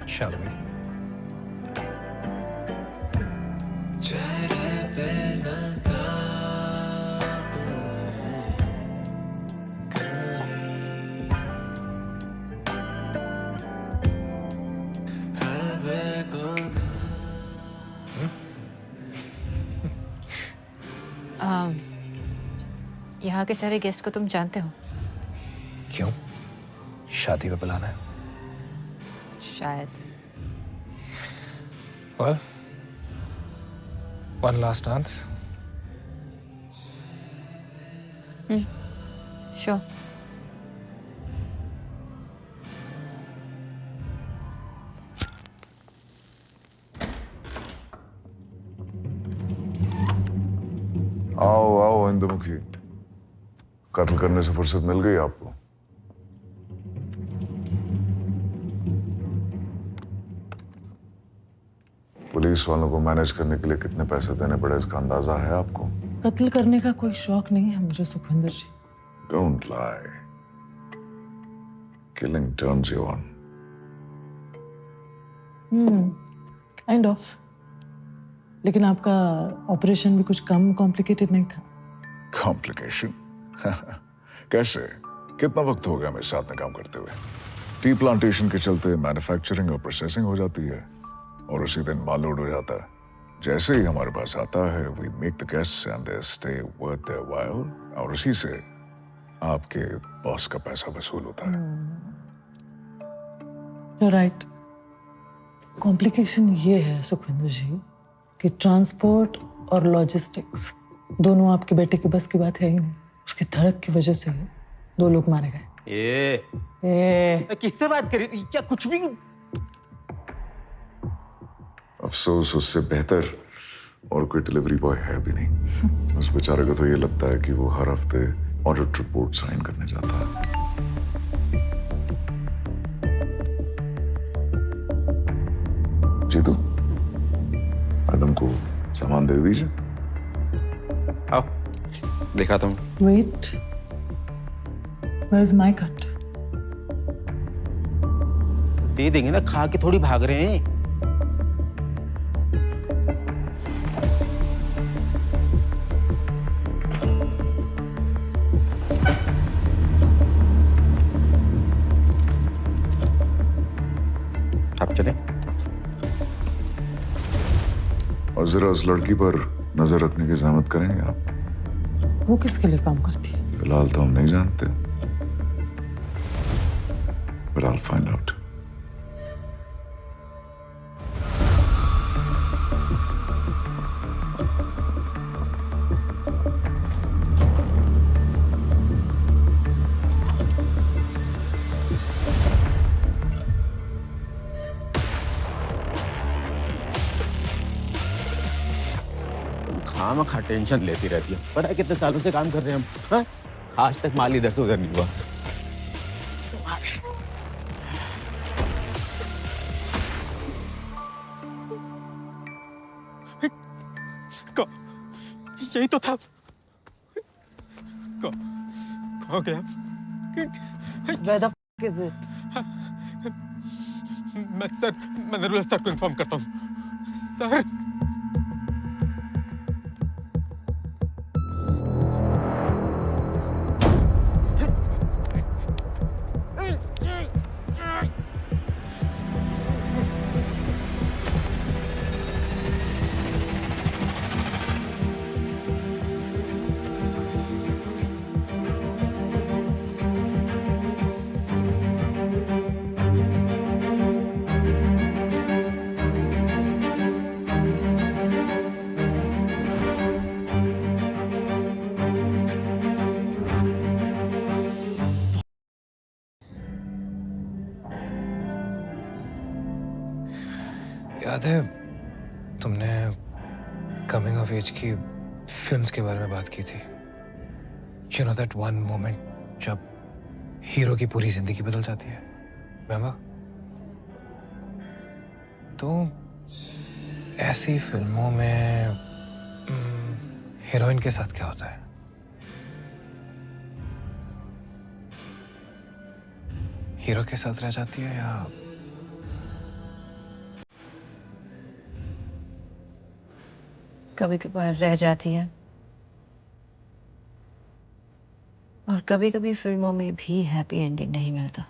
Shall we? यहाँ के सारे गेस्ट को तुम जानते हो? क्यों? शादी पे बुलाना है? शायद। Well, one last dance. Sure. आओ आओ इंदुमुखी, कत्ल करने से फुर्सत मिल गई आपको? पुलिस वालों को मैनेज करने के लिए कितने पैसे देने पड़े इसका अंदाजा है आपको? कत्ल करने का कोई शौक नहीं है मुझे Sukhwinder ji. Don't lie, killing turns you on. Kind of. लेकिन आपका ऑपरेशन भी कुछ कम कॉम्प्लिकेटेड नहीं था। कॉम्प्लिकेशन? कैसे? कितना वक्त हो गया मेरे साथ में काम करते हुए? टी प्लांटेशन के चलते मैन्युफैक्चरिंग और प्रोसेसिंग हो जाती है और उसी दिन माल लोड हो जाता है। जैसे ही हमारे पास आता है we make the guests and they stay worth their while, और उसी से आपके बॉस का पैसा वसूल होता है। You're right। कॉम्प्लिकेशन ये है सुखविंदर जी कि ट्रांसपोर्ट और लॉजिस्टिक्स दोनों आपके बेटे के बस की बात है ही नहीं। उसकी धड़क की वजह से 2 लोग मारे गए। किससे बात करी? क्या कुछ भी? अफसोस उससे बेहतर और कोई डिलीवरी बॉय है भी नहीं। उस बेचारे को तो ये लगता है कि वो हर हफ्ते ऑडिट रिपोर्ट साइन करने जाता है। जीतू, मैडम को सामान दे दीजिए। आओ, दिखाता हूँ। Wait, where is my cut? दे देंगे ना, खा के थोड़ी भाग रहे हैं। आप चले। और जरा उस लड़की पर नजर रखने की जहमत करेंगे आप? वो किसके लिए काम करती है? फिलहाल तो हम नहीं जानते, but I'll find out। खामखा टेंशन लेती रहती है। पता है कितने सालों से काम कर रहे हैं हम? हाँ? आज तक माल इधर से उधर नहीं हुआ। यही तो था। कहाँ गया? Where the f is it? मैं नरूला सर को इन्फॉर्म करता हूँ। सर, याद है तुमने कमिंग ऑफ एज की फिल्म्स के बारे में बात की थी? You know that one moment जब हीरो की पूरी जिंदगी बदल जाती है, remember? तो ऐसी फिल्मों में हीरोइन के साथ क्या होता है? हीरो के साथ रह जाती है या कभी कभार रह जाती है, और कभी कभी फिल्मों में भी हैप्पी एंडिंग नहीं मिलता।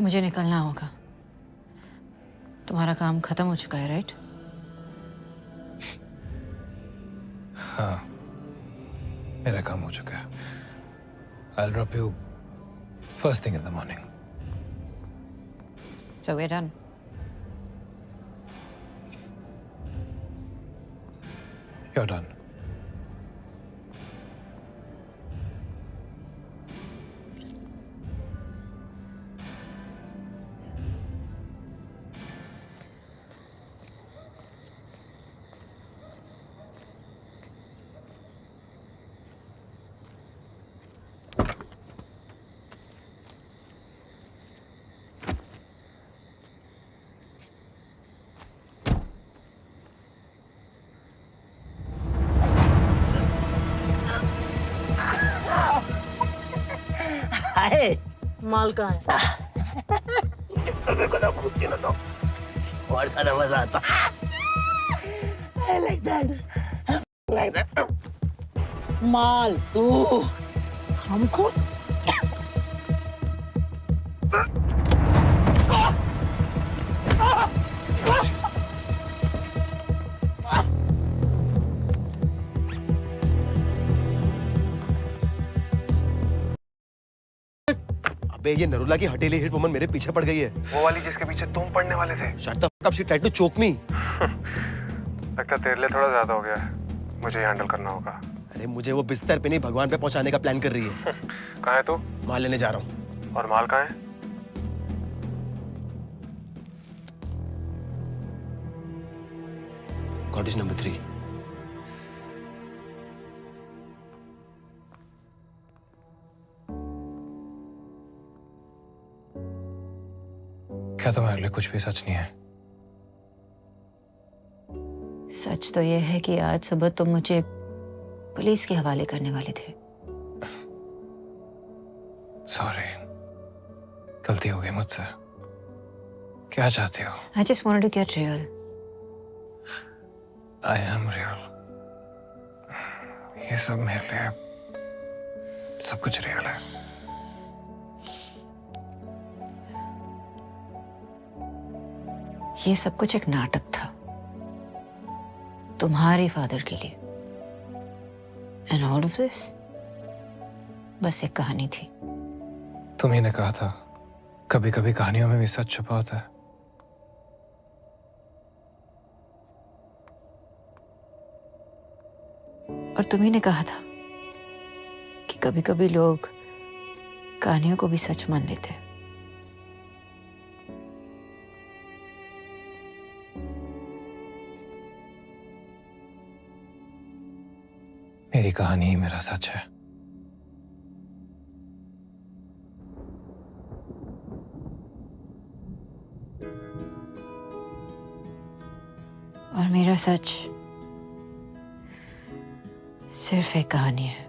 मुझे निकलना होगा। तुम्हारा काम खत्म हो चुका है, राइट? हाँ, मेरा काम हो चुका है। I'll drop you first thing in the morning. So we're done. You're done. हाय माल कहाँ है? इसको मेरे को ना खूब दिनों तो और सारा मजा आता। I like that. माल तू हमको अबे ये नरूला की हटेली हिट वुमन मेरे पीछे पड़ गई है। वो वाली जिसके पीछे तुम पड़ने वाले थे। Shut the fuck up, she tried to choke me. लगता तेरे लिए थोड़ा ज्यादा हो गया है, मुझे हैंडल करना होगा। अरे मुझे वो बिस्तर पे नहीं भगवान पे पहुंचाने का प्लान कर रही है। कहाँ है तू? माल लेने जा रहा हूँ। और माल कहाँ है? Cottage number 3। क्या तुम्हारे लिए कुछ भी सच नहीं है? सच तो ये है कि आज सुबह तुम मुझे पुलिस के हवाले करने वाले थे। सॉरी, गलती हो गई मुझसे। क्या चाहती हो? I just wanted to get real. I am real. ये सब मेरे लिए सब कुछ रियल है। ये सब कुछ एक नाटक था तुम्हारे फादर के लिए। एंड ऑल ऑफ दिस बस एक कहानी थी। तुम्ही ने कहा था कभी कभी कहानियों में भी सच छुपा होता है। और तुम्ही ने कहा था कि कभी कभी लोग कहानियों को भी सच मान लेते हैं। मेरी कहानी ही मेरा सच है। और मेरा सच सिर्फ एक कहानी है।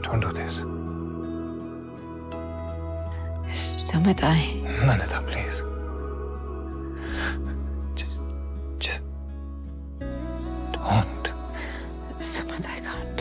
Don't do this. समझ आए। Nandita, please. Just don't. समझ I can't.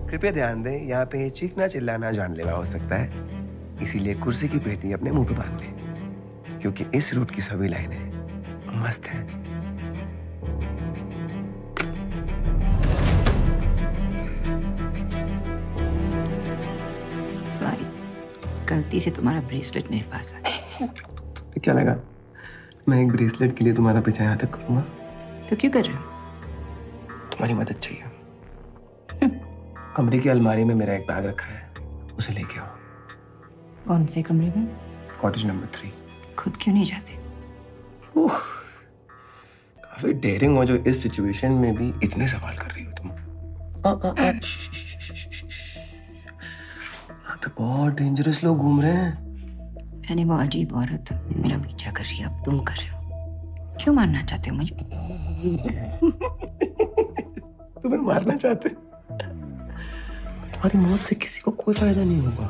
कृपया ध्यान दें, यहाँ पे चीखना चिल्लाना जानलेवा हो सकता है, इसीलिए कुर्सी की पेटी अपने मुंह पे बांध लें, क्योंकि इस रूट की सभी लाइनें मस्त हैं। सॉरी, गलती से तुम्हारा ब्रेसलेट मेरे पास आ गया। क्या लगा मैं एक ब्रेसलेट के लिए तुम्हारा पीछा यहाँ तक करूंगा? तो क्यों कर रहे हो? तुम्हारी मदद चाहिए। कमरे की अलमारी में मेरा एक बैग रखा है, उसे लेके आओ। कौन से कमरे में? Cottage number 3। खुद क्यों नहीं जाते? काफी डेयरिंग हो जो इस सिचुएशन में भी इतने सवाल कर रही हो तुम। यहाँ पे बहुत डेंजरस लोग घूम रहे हैं। यानी वो अजीब औरत मेरा पीछा कर रही है, अब तुम कर रहे हो। क्यों मारना चाहते हो मुझे? तुम्हें मारना चाहते? तुम्हारी मौत से किसी को कोई फायदा नहीं होगा।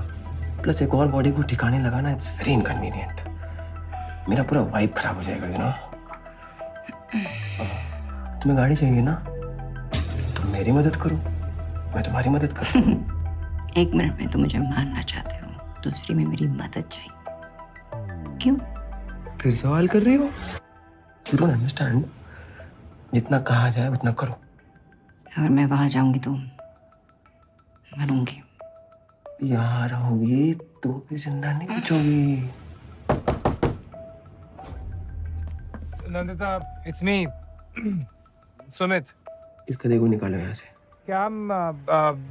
प्लस एक और बॉडी को ठिकाने लगाना इट्स वेरी इनकन्वीनियंट। मेरा पूरा वाइब खराब हो जाएगा, यू नो। तुम्हें गाड़ी चाहिए ना, तुम मेरी मदद करो, मैं तुम्हारी मदद करूं। एक मिनट में तुम मुझे मारना चाहते हो, दूसरी में मेरी मदद चाहिए। क्यों? फिर सवाल कर रही हो? You don't understand. जितना कहा जाए उतना करो। अगर मैं वहां जाऊंगी तो मरूंगी। यहाँ रहोगी तो भी जिंदा नहीं बचोगी। Nandita, it's me. सुमित। इस गधे को निकालो यहाँ से। क्या हम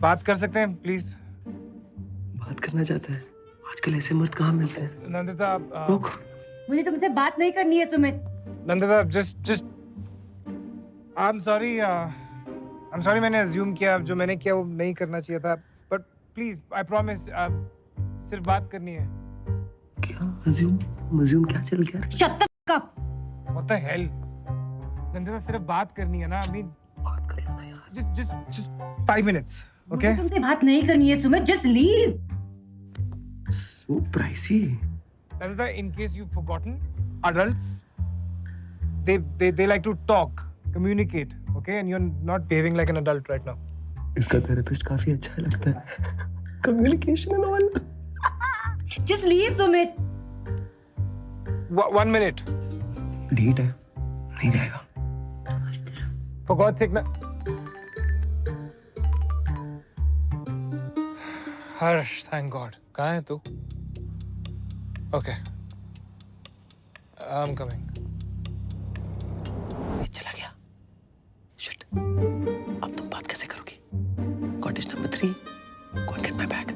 बात कर सकते हैं प्लीज? बात करना चाहता है? आजकल ऐसे मर्द कहाँ मिलते हैं? नंदिता, रुक। मुझे तुमसे बात नहीं करनी है Sumit. Nandita, just I'm sorry मैंने assume किया, जो मैंने किया वो नहीं करना चाहिए था, but please I promise सिर्फ बात करनी है। क्या मज़्यूम क्या चल गया? Shut the fuck up. What the hell? Nandita, सिर्फ बात करनी है ना, I mean बात कर लेना यार। just 5 minutes, okay? मुझे तुमसे बात नहीं करनी है Sumit, just leave. So pricey. Nandita, in case you've forgotten, adults they like to talk, communicate, okay? And you're not behaving like an adult right now. इसका थेरेपिस्ट काफी अच्छा लगता है। Communication and all. Just leave Sumit. 1 minute. Lead है, नहीं जाएगा। For God's sake, na. Harsh, thank God. कहाँ है तू? Okay. I'm coming. चला गया। शिट। अब तुम बात कैसे करोगी? Cottage number 3। Go and get my bag.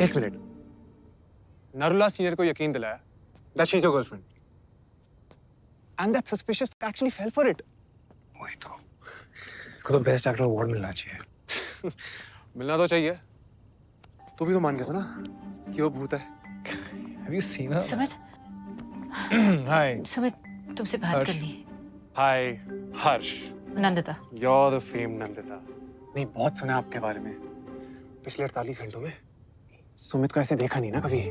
एक मिनट। नरुला सीनियर को यकीन दिलाया that she's your girlfriend. And that suspicious actually fell for it. वही तो। इसको तो बेस्ट एक्टर अवार्ड मिलना चाहिए। मिलना तो चाहिए। तू भी तो मान गया था ना कि वो भूत है। Have you seen her? Sumit, Hi. Sumit, तुमसे बात हर्ष। करनी है। Hi, Harsh. Nandita. You're the famed Nandita. नहीं, बहुत सुना आपके बारे में। पिछले 48 घंटों में सुमित को ऐसे देखा नहीं ना कभी।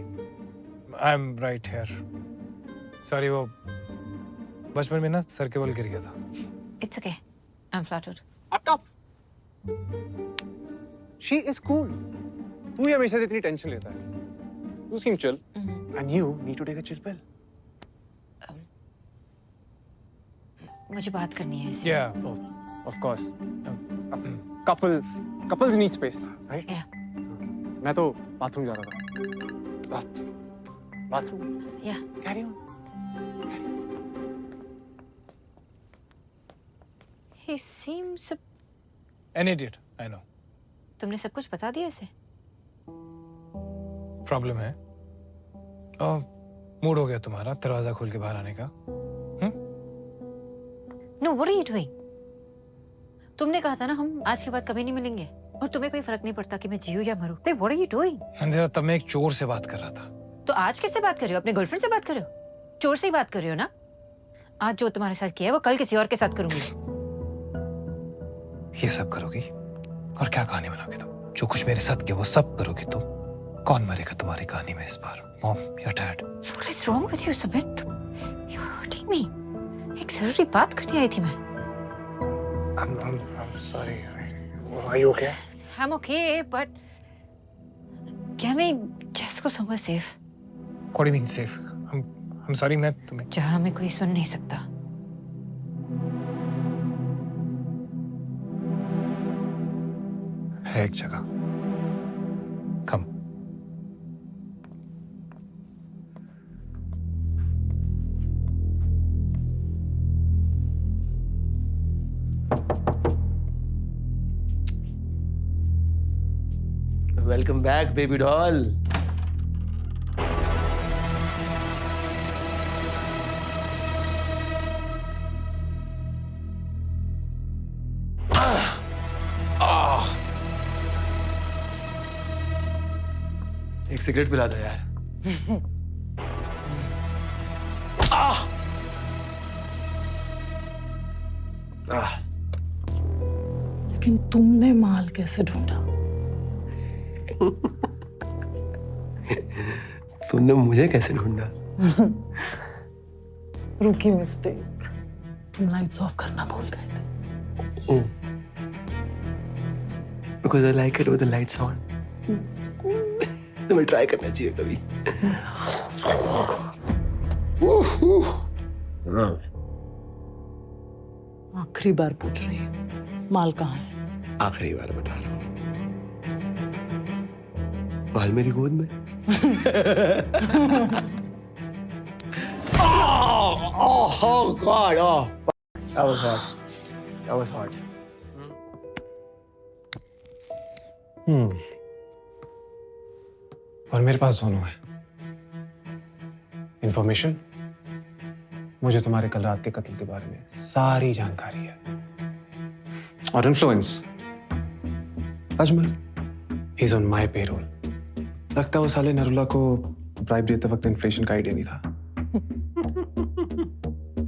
I'm right here. Sorry, वो बचपन में ना सर के बल गिर गया था। It's okay. I'm flattered. Up top. She is cool. तू ही हमेशा से इतनी टेंशन लेता है। You seem chill. And you need to take a chill pill. मुझे बात करनी है इससे। Yeah, of course. Couples need space, right? Yeah. मैं तो बाथरूम जा रहा था। Bathroom? Yeah. Carry on. He seems An idiot, I know. तुमने सब कुछ बता दिया इसे? प्रॉब्लम है। मूड हो गया तुम्हारा दरवाजा खोल के बाहर आने का? No, what are you doing? तुमने कहा था ना हम आज के बाद कभी नहीं मिलेंगे और तुम्हें कोई फर्क नहीं पड़ता कि मैं जीऊं या मरूं। Then what are you doing? अंधेरा तब मैं एक चोर से बात कर रहा था। तो आज किससे बात कर रहे हो? अपने गर्लफ्रेंड से बात कर रहे हो? चोर से ही बात कर रहे हो ना? आज जो तुम्हारे साथ किया है वो कल किसी और के साथ करूंगी। ये सब करोगी? और क्या कहानी बनाओगी तुम? जो कुछ मेरे साथ किया वो सब करोगी तुम? कौन मरेगा तुम्हारी कहानी में इस बार? Mom, your dad. What is wrong with you, Sumit? You're hurting me. एक जरूरी बात करने आई थी मैं। I'm sorry. Are you okay? I'm okay, but can we just go somewhere safe? What do you mean safe? I'm sorry मैं तुम्हें जहाँ हमें कोई सुन नहीं सकता। है एक जगह। Come. Welcome back baby doll. एक सिगरेट पिला दो यार। लेकिन तुमने माल कैसे ढूंढा? तुमने मुझे कैसे ढूंढा? रूकी मिस्टेक। तुम लाइट्स ऑफ करना भूल गए थे। Because I like it with the lights on. तुम्हें ट्राई करना चाहिए कभी। आखिरी बार पूछ रही हूँ, माल कहाँ है? आखिरी बार बता रहा हूँ, माल मेरी गोद में। oh God! Oh, that was hard. That was hard. और मेरे पास दोनों है। इंफॉर्मेशन, मुझे तुम्हारे कल रात के कत्ल के बारे में सारी जानकारी है। और influence, Ajmal, he is on my payroll. लगता है वो साले नरुला को ब्राइब देते वक्त इन्फ्लेशन का आइडिया नहीं था।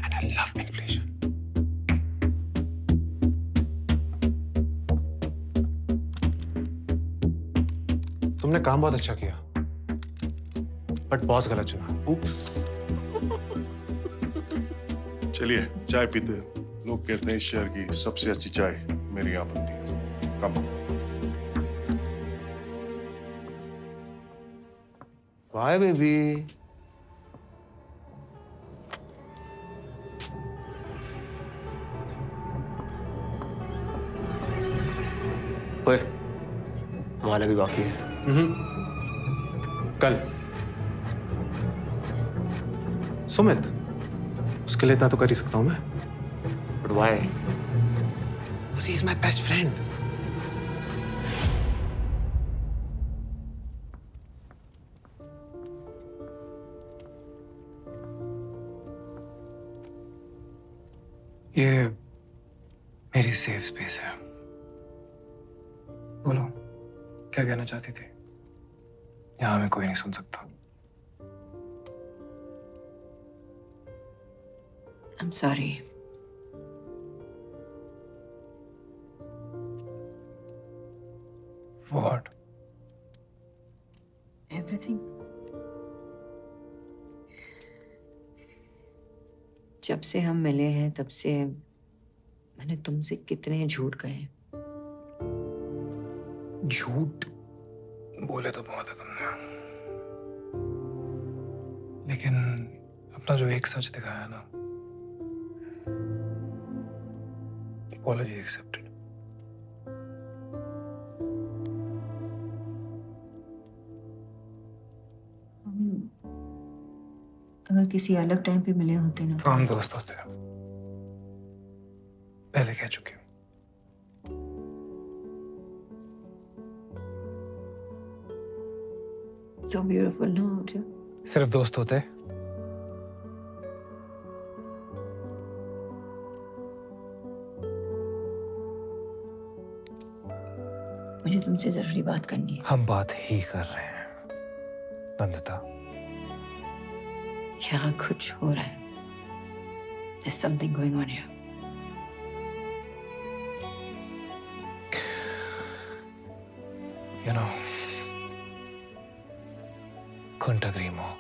And I love inflation. तुमने काम बहुत अच्छा किया, बट बॉस गलत चुना। Oops. चलिए चाय पीते हैं। लोग कहते हैं इस शहर की सबसे अच्छी चाय मेरी यहाँ बनती है। कम। Why, baby? ओए, माला भी बाकी है। कल सुमित, उसके लिए इतना तो कर ही सकता हूं मैं। But why? Because he is my best friend. ये मेरी सेफ स्पेस है। बोलो, क्या कहना चाहती थी? यहाँ में कोई नहीं सुन सकता। I'm sorry. What? Everything. जब से हम मिले हैं तब से मैंने तुमसे कितने झूठ कहे। झूठ बोले तो बहुत है तुमने। लेकिन अपना जो एक सच दिखाया ना, apology accepted. अगर किसी अलग टाइम पे मिले होते ना तो हम दोस्त होते हैं, पहले कह चुके हूँ। so beautiful ना आर्या। सिर्फ दोस्त होते। मुझे तुमसे जरूरी बात करनी है। हम बात ही कर रहे हैं नंदिता। यहाँ कुछ हो रहा है। There's something going on here. You know, couldn't agree more.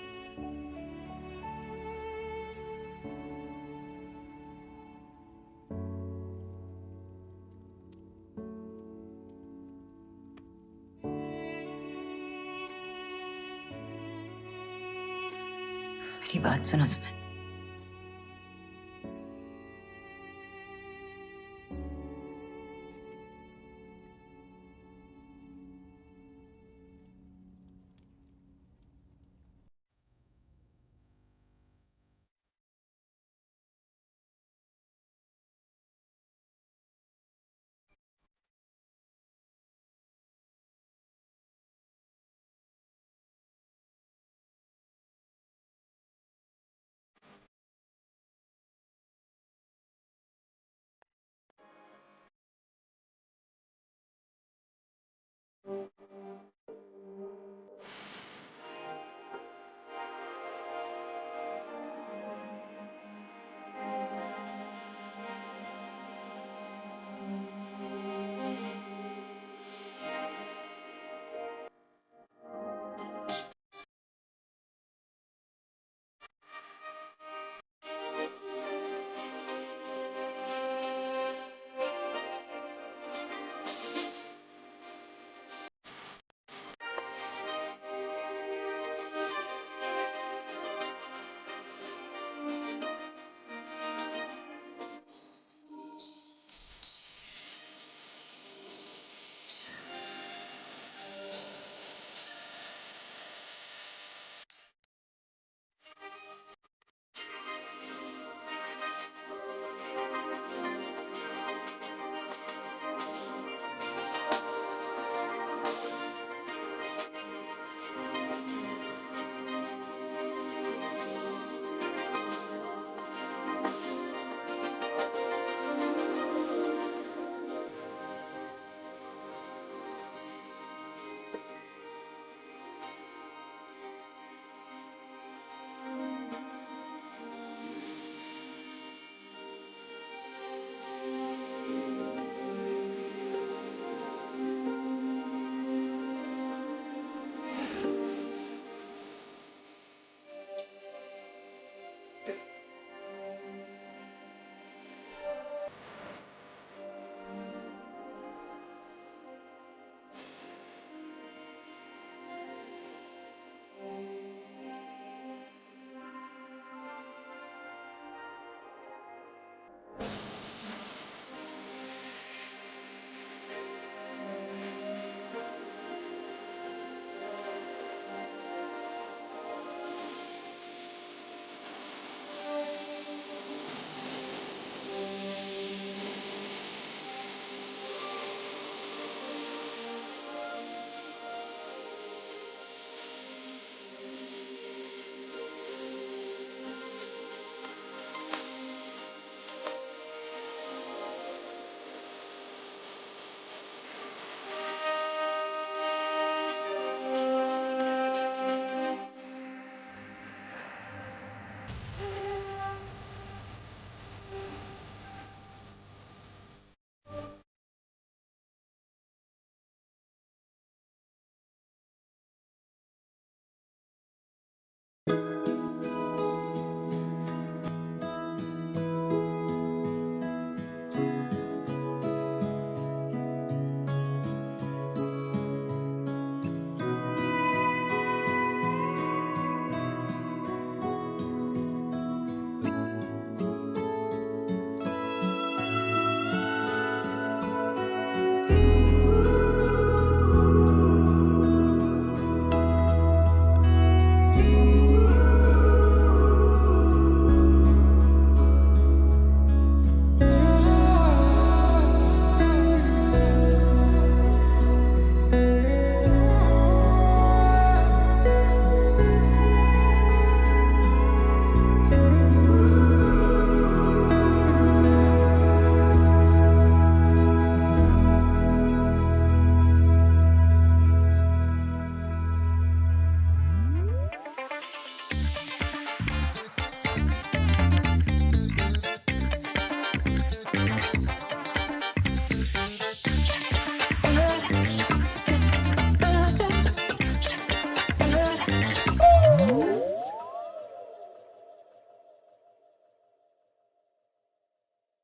मेरी बात सुनो सुमित।